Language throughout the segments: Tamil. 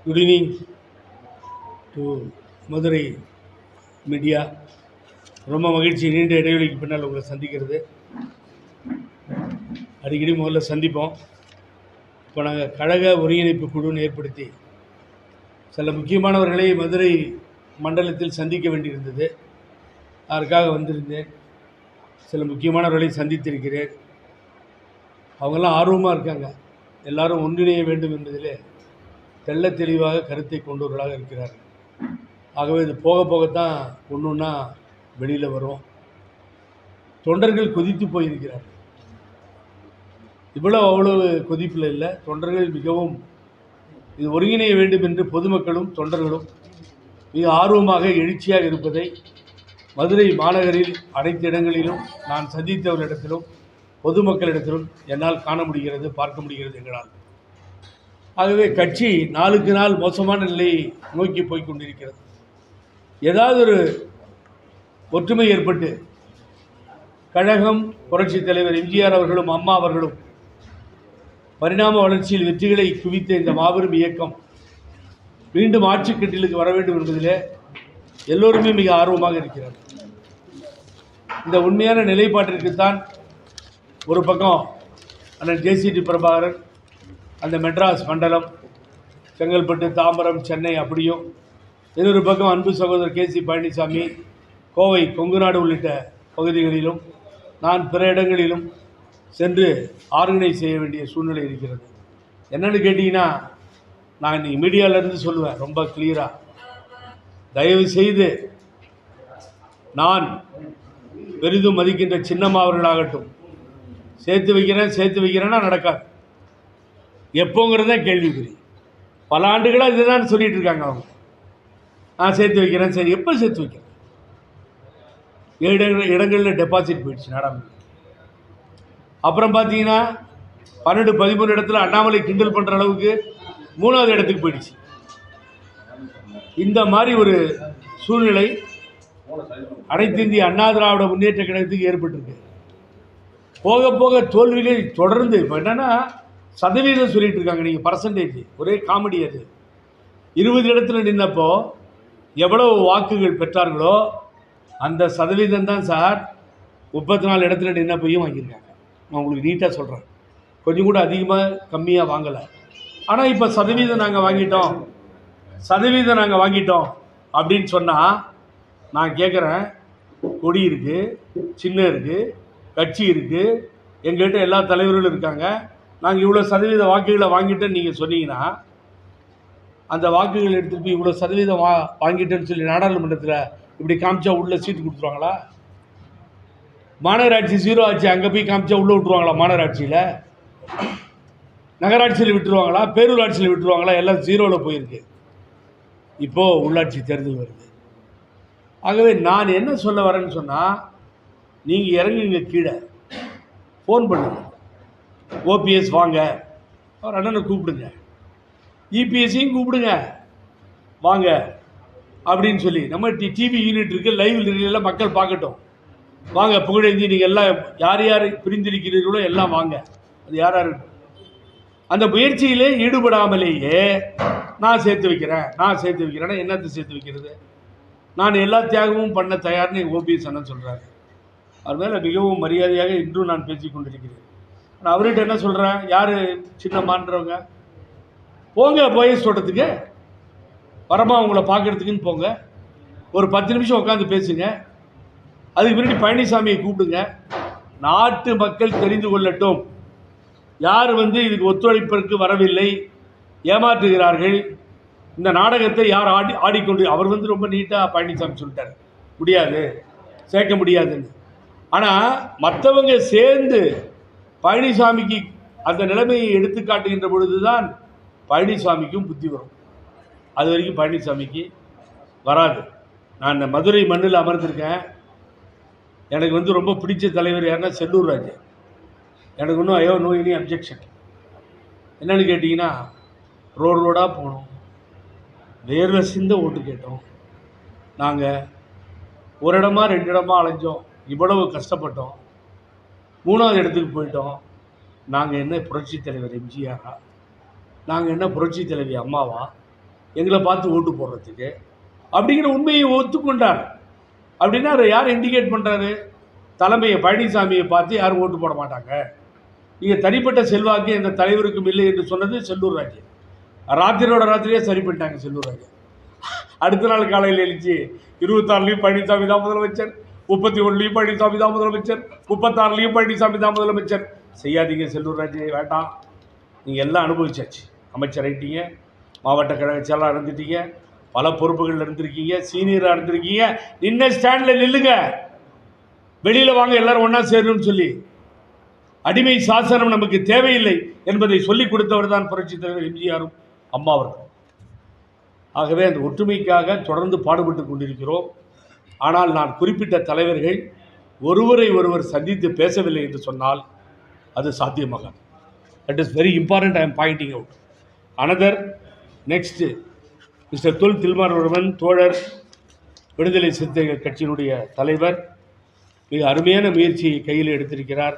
Good evening to Madurai media. ரொம்ப மகிழ்ச்சி, நீண்ட இடைவெளிக்கு பின்னால் உங்களை சந்திக்கிறது. அடிக்கடி முதல்ல சந்திப்போம். இப்போ நாங்கள் கழக ஒருங்கிணைப்பு குழுன்னு ஏற்படுத்தி சில முக்கியமானவர்களை மதுரை மண்டலத்தில் சந்திக்க வேண்டியிருந்தது. அதற்காக வந்திருந்தேன். சில முக்கியமானவர்களை சந்தித்திருக்கிறேன். அவங்கெல்லாம் ஆர்வமாக இருக்காங்க. எல்லாரும் ஒன்றிணைய வேண்டும் என்பதிலே தெள்ள தெளிவாக கருத்தை கொண்டவர்களாக இருக்கிறார்கள். ஆகவே இது போக போகத்தான் ஒன்று ஒன்றா வெளியில் வரும். தொண்டர்கள் கொதித்து போயிருக்கிறார்கள். இவ்வளவு அவ்வளவு கொதிப்பில் இல்லை. தொண்டர்கள் மிகவும் இது ஒருங்கிணைய வேண்டும் என்று பொதுமக்களும் தொண்டர்களும் மிக ஆர்வமாக எழுச்சியாக இருப்பதை மதுரை மாநகரில் அனைத்து இடங்களிலும் நான் சந்தித்தவர்களிடத்திலும் பொதுமக்களிடத்திலும் என்னால் காண முடிகிறது, பார்க்க முடிகிறது எங்களால். ஆகவே கட்சி நாளுக்கு நாள் மோசமான நிலையை நோக்கி போய்கொண்டிருக்கிறது. ஏதாவது ஒரு ஒற்றுமை ஏற்பட்டு கழகம், புரட்சித் தலைவர் எம்ஜிஆர் அவர்களும் அம்மா அவர்களும் பரிணாம வளர்ச்சியில் வெற்றிகளை குவித்த இந்த மாபெரும் இயக்கம் மீண்டும் ஆட்சி கட்டிலுக்கு வர வேண்டும் என்பதிலே எல்லோருமே மிக ஆர்வமாக இருக்கிறார்கள். இந்த உண்மையான நிலைப்பாட்டிற்குத்தான் ஒரு பக்கம் அண்ணன் ஜேசிடி பிரபாகரன், அந்த மெட்ராஸ் மண்டலம், செங்கல்பட்டு, தாம்பரம், சென்னை அப்படியும், இன்னொரு பக்கம் அன்பு சகோதரர் கேசி பழனிசாமி, கோவை, கொங்குநாடு உள்ளிட்ட பகுதிகளிலும் நான் பிற இடங்களிலும் சென்று ஆர்கனைஸ் செய்ய வேண்டிய சூழ்நிலை இருக்கிறது. என்னென்னு கேட்டிங்கன்னா, நான் இன்றைக்கி மீடியாவிலேருந்து சொல்லுவேன் ரொம்ப கிளியராக, தயவு செய்து நான் பெரிதும் மதிக்கின்ற சின்னம்மா அவர்களாகட்டும், சேர்த்து வைக்கிறேன்னா நடக்காது. எப்போங்கிறத கேள்விக்குறி. பல ஆண்டுகளாக இதுதான் சொல்லிகிட்டு இருக்காங்க அவங்க. நான் சேர்த்து வைக்கிறேன். சரி, எப்போ சேர்த்து வைக்கிறேன்? 7 இடங்களில் டெபாசிட் போயிடுச்சு நாடாம. அப்புறம் பார்த்தீங்கன்னா 12, 13 இடத்துல அண்ணாமலை கிண்டல் பண்ணுற அளவுக்கு 3வது இடத்துக்கு போயிடுச்சு. இந்த மாதிரி ஒரு சூழ்நிலை அனைத்து இந்திய அண்ணா திராவிட முன்னேற்ற கழகத்துக்கு ஏற்பட்டிருக்கு. போக போக தோல்விகள் தொடர்ந்து. இப்போ என்னென்னா சதவீதம் சொல்லிட்டு இருக்காங்க. நீங்கள் பர்சன்டேஜ் ஒரே காமெடி. அது 20 இடத்துல நின்னப்போ எவ்வளவு வாக்குகள் பெற்றார்களோ அந்த சதவீதம் தான் சார் 34 இடத்துல நின்னப்பையும் வாங்கியிருக்காங்க. நான் உங்களுக்கு நீட்டாக சொல்கிறேன். கொஞ்சம் கூட அதிகமாக கம்மியாக வாங்கலை. ஆனால் இப்போ சதவீதம் நாங்கள் வாங்கிட்டோம் அப்படின்னு சொன்னால் நான் கேட்குறேன், கொடி இருக்குது, சின்னம் இருக்குது, கட்சி இருக்குது, எங்கள்கிட்ட எல்லா தலைவர்களும் இருக்காங்க. நாங்கள் இவ்வளோ சதவீத வாக்குகளை வாங்கிட்டேன்னு நீங்கள் சொன்னீங்கன்னா, அந்த வாக்குகள் எடுத்துகிட்டு போய் இவ்வளோ சதவீதம் வாங்கிட்டேன்னு சொல்லி நாடாளுமன்றத்தில் இப்படி காமிச்சா உள்ளே சீட்டு கொடுத்துருவாங்களா? மாநகராட்சி 0 ஆச்சு, அங்கே போய் காமிச்சா உள்ளே விட்டுருவாங்களா? மாநகராட்சியில், நகராட்சியில் விட்டுருவாங்களா? பேரூராட்சியில் விட்டுருவாங்களா? எல்லாம் 0வில் போயிருக்கு. இப்போது உள்ளாட்சி தேர்தல் வருது. ஆகவே நான் என்ன சொல்ல வரேன்னு சொன்னால், நீங்கள் இறங்குங்க, கீழே ஃபோன் பண்ணுங்க, ஓபிஎஸ் வாங்க, அவர் அண்ணனை கூப்பிடுங்க, இபிஎஸ்சியும் கூப்பிடுங்க வாங்க அப்படின்னு சொல்லி. நம்ம டிவி யூனிட் இருக்குது, லைவ் எல்லாம் மக்கள் பார்க்கட்டும். வாங்க, புகழேந்தி, நீங்கள் எல்லாம் யார் யார் பிரிந்திருக்கிறீர்களோ எல்லாம் வாங்க. அது யார் யார் அந்த முயற்சியிலே ஈடுபடாமலேயே நான் சேர்த்து வைக்கிறேன்னா என்னத்தை சேர்த்து வைக்கிறது? நான் எல்லா தியாகமும் பண்ண தயார்னு ஓபிஎஸ் அண்ணன் சொல்கிறாரு. அவர் மேலே மிகவும் மரியாதையாக இன்றும் நான் பேசி கொண்டிருக்கிறேன். நான் அவர்கிட்ட என்ன சொல்கிறேன், யார் சின்னம்மான்றவங்க போங்க, போயஸ் தோட்டத்துக்கு வரமா உங்களை பார்க்குறதுக்குன்னு போங்க, ஒரு 10 நிமிஷம் உட்காந்து பேசுங்க. அதுக்கு முன்னாடி பழனிசாமியை கூப்பிடுங்க. நாட்டு மக்கள் தெரிந்து கொள்ளட்டும் யார் இதுக்கு ஒத்துழைப்பிற்கு வரவில்லை, ஏமாற்றுகிறார்கள், இந்த நாடகத்தை யார் ஆடிக்கொண்டு. அவர் ரொம்ப நீட்டாக பழனிசாமி சொல்லிட்டார், முடியாது, சேர்க்க முடியாதுன்னு. ஆனால் மற்றவங்க சேர்ந்து பழனிசாமிக்கு அந்த நிலைமையை எடுத்து காட்டுகின்ற பொழுது தான் பழனிசாமிக்கும் புத்தி வரும். அது வரைக்கும் பழனிசாமிக்கு வராது. நான் இந்த மதுரை மண்ணில் அமர்ந்திருக்கேன். எனக்கு ரொம்ப பிடிச்ச தலைவர் யாருன்னா செல்லூர் ராஜு. எனக்கு இன்னும் நோ எனி அப்ஜெக்ஷன். என்னென்னு கேட்டிங்கன்னா, ரோடாக போனோம், வேர்வை சிந்த ஓட்டு கேட்டோம். நாங்கள் ஒரு இடமா 2 இடமா அலைஞ்சோம், இவ்வளவு கஷ்டப்பட்டோம், 3வது இடத்துக்கு போயிட்டோம். நாங்கள் என்ன புரட்சி தலைவர் எம்ஜிஆரா? நாங்கள் என்ன புரட்சி தலைவி அம்மாவா? எங்களை பார்த்து ஓட்டு போடுறதுக்கு அப்படிங்கிற உண்மையை ஒத்துக்கொண்டார். அப்படின்னா அதை யார் இண்டிகேட் பண்ணுறாரு? தலைமையை பழனிசாமியை பார்த்து யாரும் ஓட்டு போட மாட்டாங்க. நீங்கள் தனிப்பட்ட செல்வாக்கு எந்த தலைவருக்கும் இல்லை என்று சொன்னது செல்லூர் ராஜு. ராத்திரியோட ராத்திரியே சரி பண்ணிட்டாங்க செல்லூர் ராஜு. அடுத்த நாள் காலையில் எழுச்சி 26லையும் பழனிசாமி தான் முதலமைச்சர், 31லையும் பழனிசாமி தான் முதலமைச்சர், 36லையும் பழனிசாமி தான் முதலமைச்சர். செய்யாதீங்க செல்லூர் ராஜு, வேண்டாம். நீங்கள் எல்லாம் அனுபவிச்சாச்சு. அமைச்சர் ஆகிட்டீங்க, மாவட்ட கழக செயலாளர் இருந்துட்டீங்க, பல பொறுப்புகள் இருந்திருக்கீங்க, சீனியராக இருந்திருக்கீங்க. நின்ன ஸ்டாண்டில் நில்லுங்க, வெளியில் வாங்க எல்லாரும் ஒன்றா சேரணும்னு சொல்லி. அடிமை சாசனம் நமக்கு தேவையில்லை என்பதை சொல்லிக் கொடுத்தவர் தான் புரட்சித் தலைவர் எம்ஜிஆரும் அம்மா அவர்கள். ஆகவே அந்த ஒற்றுமைக்காக தொடர்ந்து பாடுபட்டு கொண்டிருக்கிறோம். ஆனால் நான் குறிப்பிட்ட தலைவர்கள் ஒருவரை ஒருவர் சந்தித்து பேசவில்லை என்று சொன்னால் அது சாத்தியமாகாது. That is very important. I am pointing out. Another next mister Thol Thirumavalavan தோழர், விடுதலை சிறுத்தைகள் கட்சியினுடைய தலைவர், மிக அருமையான முயற்சியை கையில் எடுத்திருக்கிறார்.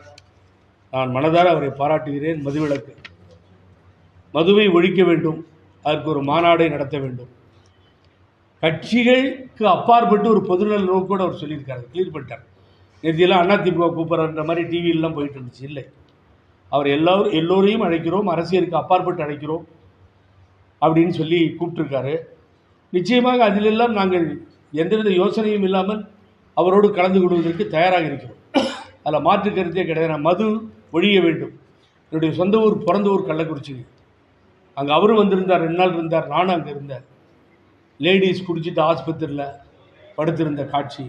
நான் மனதார அவரை பாராட்டுகிறேன். மதுவிலக்கு, மதுவை ஒழிக்க வேண்டும், அதற்கு ஒரு மாநாடை நடத்த வேண்டும். கட்சிகளுக்கு அப்பாற்பட்டு ஒரு பொதுநல நோக்கோடு அவர் சொல்லியிருக்காரு, கிளியர் பண்ணிட்டார். நேற்றையெல்லாம் அதிமுக கூப்பிட்ற மாதிரி டிவியிலலாம் போயிட்டு இருந்துச்சு. இல்லை, அவர் எல்லோரையும் அழைக்கிறோம், அரசியலுக்கு அப்பாற்பட்டு அழைக்கிறோம் அப்படின்னு சொல்லி கூப்பிட்டுருக்காரு. நிச்சயமாக அதிலெல்லாம் நாங்கள் எந்தவித யோசனையும் இல்லாமல் அவரோடு கலந்து கொள்வதற்கு தயாராக இருக்கிறோம். அதில் மாற்று கருத்தே கிடையாது. மது ஒழிய வேண்டும். என்னுடைய சொந்த ஊர், பிறந்த ஊர் கள்ளக்குறிச்சி. அங்கே அவரும் வந்திருந்தார், 2 நாள் இருந்தார், நானும் அங்கே இருந்தேன். லேடிஸ் குடிச்சிட்டு ஆஸ்பத்திரியில் படுத்திருந்த காட்சி,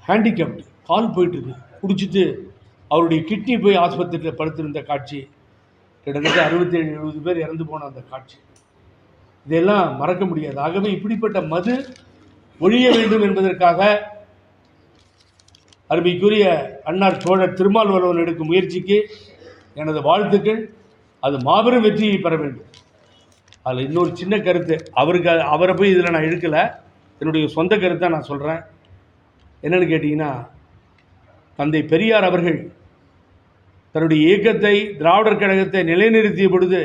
ஹேண்டிகேப்டு, கால் போயிட்டுருக்கு, குடிச்சிட்டு அவருடைய கிட்னி போய் ஆஸ்பத்திரியில் படுத்திருந்த காட்சி, கிட்டத்தட்ட 67-70 பேர் இறந்து போன அந்த காட்சி, இதெல்லாம் மறக்க முடியாது. ஆகவே இப்படிப்பட்ட மது ஒழிய வேண்டும் என்பதற்காக அருமைக்குரிய அன்னார் தோழர் திருமாவளவன் எடுக்கும் முயற்சிக்கு எனது வாழ்த்துக்கள். அது மாபெரும் வெற்றியை பெற வேண்டும். அதில் இன்னொரு சின்ன கருத்து, அவரை போய் இதில் நான் இழுக்கலை, என்னுடைய சொந்த கருத்தை நான் சொல்கிறேன். என்னென்னு கேட்டிங்கன்னா, தந்தை பெரியார் அவர்கள் தன்னுடைய இயக்கத்தை, திராவிடர் கழகத்தை நிலைநிறுத்திய பொழுது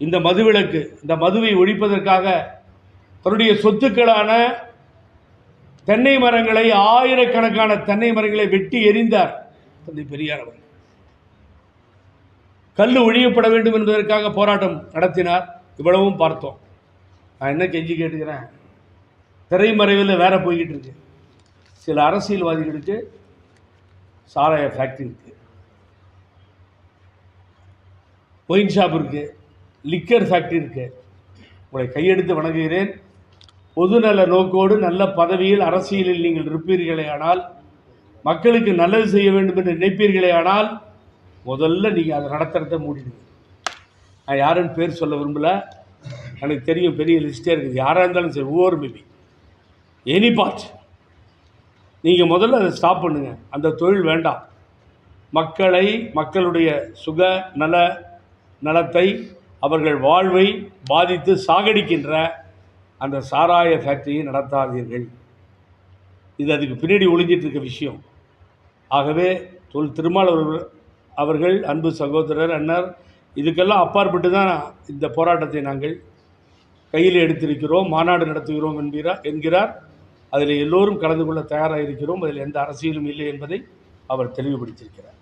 இந்த மதுவிலக்கு, இந்த மதுவை ஒழிப்பதற்காக தன்னுடைய சொத்துக்களான தென்னை மரங்களை, ஆயிரக்கணக்கான தென்னை மரங்களை வெட்டி எறிந்தார் தந்தை பெரியார் அவர்கள். கல் ஒழியப்பட வேண்டும் என்பதற்காக போராட்டம் நடத்தினார். இவ்வளவும் பார்த்தோம். நான் என்ன கெஞ்சி கேட்டுக்கிறேன், திரைமறைவில் வேற போய்கிட்டு இருக்கு. சில அரசியல்வாதிகளுக்கு சாராய ஃபேக்ட்ரி இருக்குது, ஒயின் ஷாப் இருக்குது, லிக்கர் ஃபேக்ட்ரி இருக்குது. உங்களை கையெடுத்து வணங்குகிறேன். பொதுநல நோக்கோடு நல்ல பதவியில் அரசியலில் நீங்கள் இருப்பீர்களே ஆனால், மக்களுக்கு நல்லது செய்ய வேண்டும் என்று நினைப்பீர்களே ஆனால், முதல்ல நீங்கள் அதை நடத்துறத மூடிடுங்க. நான் யாருன்னு பேர் சொல்ல விரும்பலை, எனக்கு தெரியும், பெரிய லிஸ்டே இருக்குது. யாராக இருந்தாலும் சரி, ஒவ்வொரு மேபி எனி பார்ட், நீங்கள் முதல்ல அதை ஸ்டாப் பண்ணுங்கள். அந்த தொழில் வேண்டாம். மக்களை, மக்களுடைய சுக நலத்தை, அவர்கள் வாழ்வை பாதித்து சாகடிக்கின்ற அந்த சாராய ஃபேக்டரியை நடத்தாதீர்கள். இது அதுக்கு பின்னாடி ஒளிஞ்சிட்டு இருக்க விஷயம். ஆகவே தொல் திருமாவளவன் அவர்கள், அன்பு சகோதரர் அண்ணர், இதுக்கெல்லாம் அப்பாற்பட்டு தான் இந்த போராட்டத்தை நாங்கள் கையில் எடுத்திருக்கிறோம், மாநாடு நடத்துகிறோம் என்கிறார். அதில் எல்லோரும் கலந்து கொள்ள தயாராக இருக்கிறோம். அதில் எந்த அரசியலும் இல்லை என்பதை அவர் தெளிவுபடுத்தியிருக்கிறார்.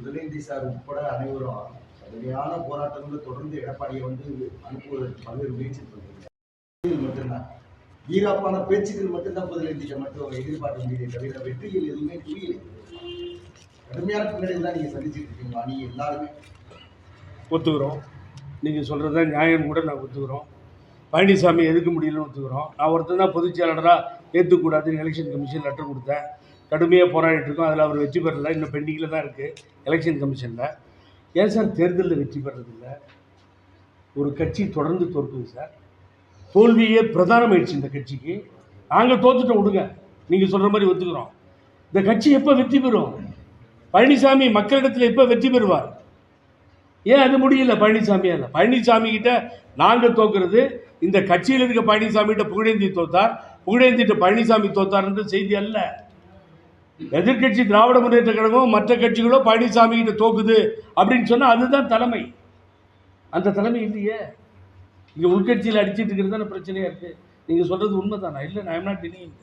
உதயநிதி சார் உட்பட அனைவரும் கடுமையான போராட்டங்கள் தொடர்ந்து எடப்பாடியை அனுப்புவதற்கு பல்வேறு முயற்சி மட்டும்தான், வீராப்பான பேச்சுக்கள் மட்டும்தான் முதலமைச்சர் மட்டும் எதிர்பார்க்க முடியலை தவிர வெற்றிகள் எதுவுமே புரியலை. கடுமையான பின்னடைவு தான் நீங்கள் சந்திச்சுட்டு இருக்கீங்களா? நீங்கள் எல்லாருமே ஒத்துக்கிறோம். நீங்கள் சொல்கிறது தான் நியாயம் கூட நான் ஒத்துக்கிறோம். பழனிசாமி எதுக்க முடியலன்னு ஒத்துக்கிறோம். நான் ஒருத்தர் தான் பொதுச் செயலாளராக ஏற்றுக்கூடாதுன்னு எலெக்ஷன் கமிஷன் லெட்டர் கொடுத்தேன். கடுமையாக போராடிட்டு இருக்கோம். அதில் அவர் வெற்றி பெறலை, இன்னும் பெண்டிங்கில் தான் இருக்குது எலெக்ஷன் கமிஷனில். ஏன் சார் தேர்தலில் வெற்றி பெறதில்லை? ஒரு கட்சி தொடர்ந்து தோற்குது சார். தோல்வியே பிரதானமாயிடுச்சு இந்த கட்சிக்கு. நாங்கள் தோற்றுட்டோம், விடுங்க, நீங்கள் சொல்கிற மாதிரி ஒத்துக்கிறோம். இந்த கட்சி எப்போ வெற்றி பெறும்? பழனிசாமி மக்களிடத்தில் எப்போ வெற்றி பெறுவார்? ஏன் அது முடியல பழனிசாமியால்? பழனிசாமிகிட்ட நாங்கள் தோக்குறது, இந்த கட்சியில் இருக்க பழனிசாமிகிட்ட புகழேந்தி தோத்தார், புகழேந்திட்ட பழனிசாமி தோத்தார்ன்ற செய்தி அல்ல. எதிர்கட்சி திராவிட முன்னேற்ற கழகம் மற்ற கட்சிகளோ பழனிசாமி கிட்ட தோக்குது அப்படின்னு சொன்னால் அதுதான் தலைமை. அந்த தலைமை இல்லையே. இங்கே உள்கட்சியில் அடிச்சிட்டு இருக்கிறது தானே பிரச்சனையாக இருக்குது. நீங்கள் சொல்கிறது உண்மை தானா? இல்லை, நான் எம் நாட் டினிங்.